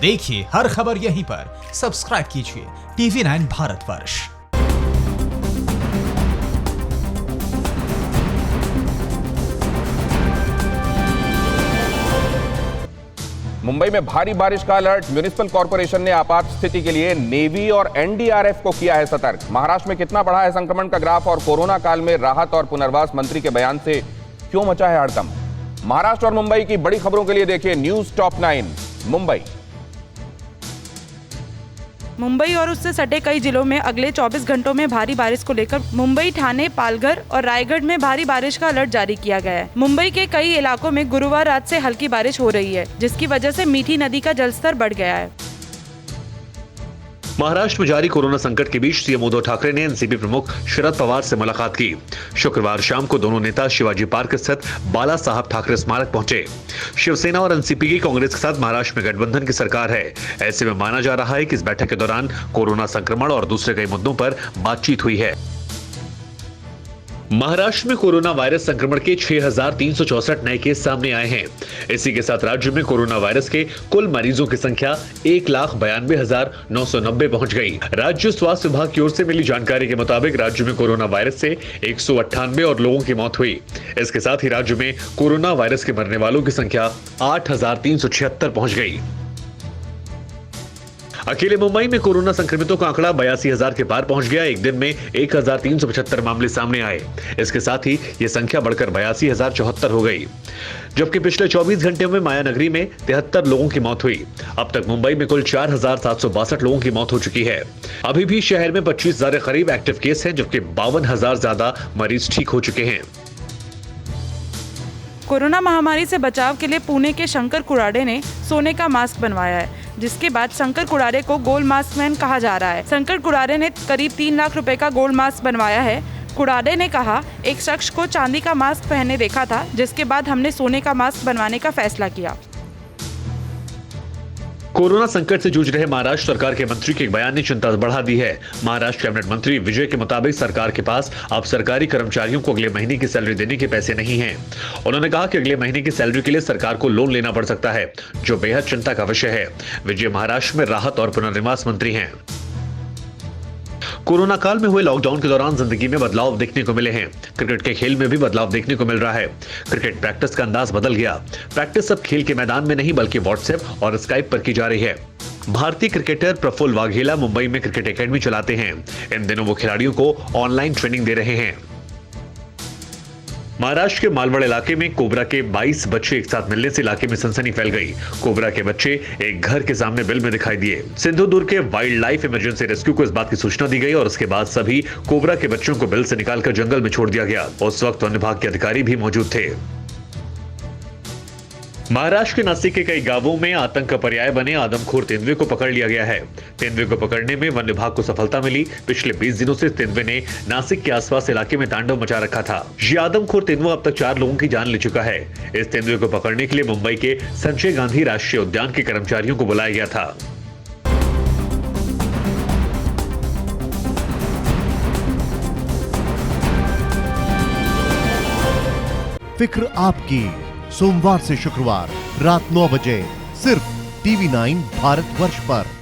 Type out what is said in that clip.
देखिए हर खबर यहीं पर, सब्सक्राइब कीजिए TV9 भारतवर्ष। मुंबई में भारी बारिश का अलर्ट। म्युनिसिपल कॉर्पोरेशन ने आपात स्थिति के लिए नेवी और एनडीआरएफ को किया है सतर्क। महाराष्ट्र में कितना बढ़ा है संक्रमण का ग्राफ और कोरोना काल में राहत और पुनर्वास मंत्री के बयान से क्यों मचा है हड़कंप? महाराष्ट्र और मुंबई की बड़ी खबरों के लिए देखिए न्यूज टॉप 9 मुंबई। मुंबई और उससे सटे कई जिलों में अगले 24 घंटों में भारी बारिश को लेकर मुंबई, ठाणे, पालघर और रायगढ़ में भारी बारिश का अलर्ट जारी किया गया है। मुंबई के कई इलाकों में गुरुवार रात से हल्की बारिश हो रही है, जिसकी वजह से मीठी नदी का जलस्तर बढ़ गया है। महाराष्ट्र में जारी कोरोना संकट के बीच सीएम उद्धव ठाकरे ने एनसीपी प्रमुख शरद पवार से मुलाकात की। शुक्रवार शाम को दोनों नेता शिवाजी पार्क स्थित बाला साहब ठाकरे स्मारक पहुंचे। शिवसेना और एनसीपी की कांग्रेस के साथ महाराष्ट्र में गठबंधन की सरकार है। ऐसे में माना जा रहा है कि इस बैठक के दौरान कोरोना संक्रमण और दूसरे कई मुद्दों पर बातचीत हुई है। महाराष्ट्र में कोरोना वायरस संक्रमण के 6,364 नए केस सामने आए हैं। इसी के साथ राज्य में कोरोना वायरस के कुल मरीजों की संख्या 1,92,990 पहुंच गई। राज्य स्वास्थ्य विभाग की ओर से मिली जानकारी के मुताबिक राज्य में कोरोना वायरस से 198 और लोगों की मौत हुई। इसके साथ ही राज्य में कोरोना वायरस के मरने वालों की संख्या 8,376 पहुंच गई। अकेले मुंबई में कोरोना संक्रमितों का आंकड़ा 82,000 के पार पहुंच गया। एक दिन में 1,375 मामले सामने आए। इसके साथ ही यह संख्या बढ़कर 82,074 हो गई। जबकि पिछले 24 घंटे में माया नगरी में 73 लोगों की मौत हुई। अब तक मुंबई में कुल 4,762 लोगों की मौत हो चुकी है। अभी भी शहर में 25,000 के करीब एक्टिव केस हैं, जबकि 52,000 ज्यादा मरीज ठीक हो चुके हैं। कोरोना महामारी से बचाव के लिए पुणे के शंकर कुराडे ने सोने का मास्क बनवाया है, जिसके बाद शंकर कुराडे को गोल्ड मास्क मैन कहा जा रहा है। शंकर कुराडे ने करीब 3 लाख रुपए का गोल्ड मास्क बनवाया है। कुराडे ने कहा, एक शख्स को चांदी का मास्क पहने देखा था, जिसके बाद हमने सोने का मास्क बनवाने का फैसला किया। कोरोना संकट से जूझ रहे महाराष्ट्र सरकार के मंत्री के एक बयान ने चिंता बढ़ा दी है। महाराष्ट्र कैबिनेट मंत्री विजय के मुताबिक सरकार के पास अब सरकारी कर्मचारियों को अगले महीने की सैलरी देने के पैसे नहीं हैं। उन्होंने कहा कि अगले महीने की सैलरी के लिए सरकार को लोन लेना पड़ सकता है, जो बेहद चिंता का विषय है। विजय महाराष्ट्र में राहत और पुनर्निवास मंत्री हैं। कोरोना काल में हुए लॉकडाउन के दौरान जिंदगी में बदलाव देखने को मिले हैं। क्रिकेट के खेल में भी बदलाव देखने को मिल रहा है। क्रिकेट प्रैक्टिस का अंदाज बदल गया। प्रैक्टिस अब खेल के मैदान में नहीं बल्कि व्हाट्सएप और स्काइप पर की जा रही है। भारतीय क्रिकेटर प्रफुल्ल वाघेला मुंबई में क्रिकेट एकेडमी चलाते हैं। इन दिनों वो खिलाड़ियों को ऑनलाइन ट्रेनिंग दे रहे हैं। महाराष्ट्र के मालवड़ इलाके में कोबरा के 22 बच्चे एक साथ मिलने से इलाके में सनसनी फैल गई। कोबरा के बच्चे एक घर के सामने बिल में दिखाई दिए। सिंधुदुर्ग के वाइल्ड लाइफ इमरजेंसी रेस्क्यू को इस बात की सूचना दी गई और उसके बाद सभी कोबरा के बच्चों को बिल से निकालकर जंगल में छोड़ दिया गया। उस वक्त वन विभाग के अधिकारी भी मौजूद थे। महाराष्ट्र के नासिक के कई गांवों में आतंक का पर्याय बने आदमखोर तेंदुए को पकड़ लिया गया है। तेंदुए को पकड़ने में वन विभाग को सफलता मिली। पिछले 20 दिनों से तेंदुए ने नासिक के आसपास इलाके में तांडव मचा रखा था। ये आदमखोर तेंदुआ अब तक 4 लोगों की जान ले चुका है। इस तेंदुए को पकड़ने के लिए मुंबई के संजय गांधी राष्ट्रीय उद्यान के कर्मचारियों को बुलाया गया था। फिक्र आपकी, सोमवार से शुक्रवार रात 9 बजे सिर्फ TV9 भारतवर्ष पर।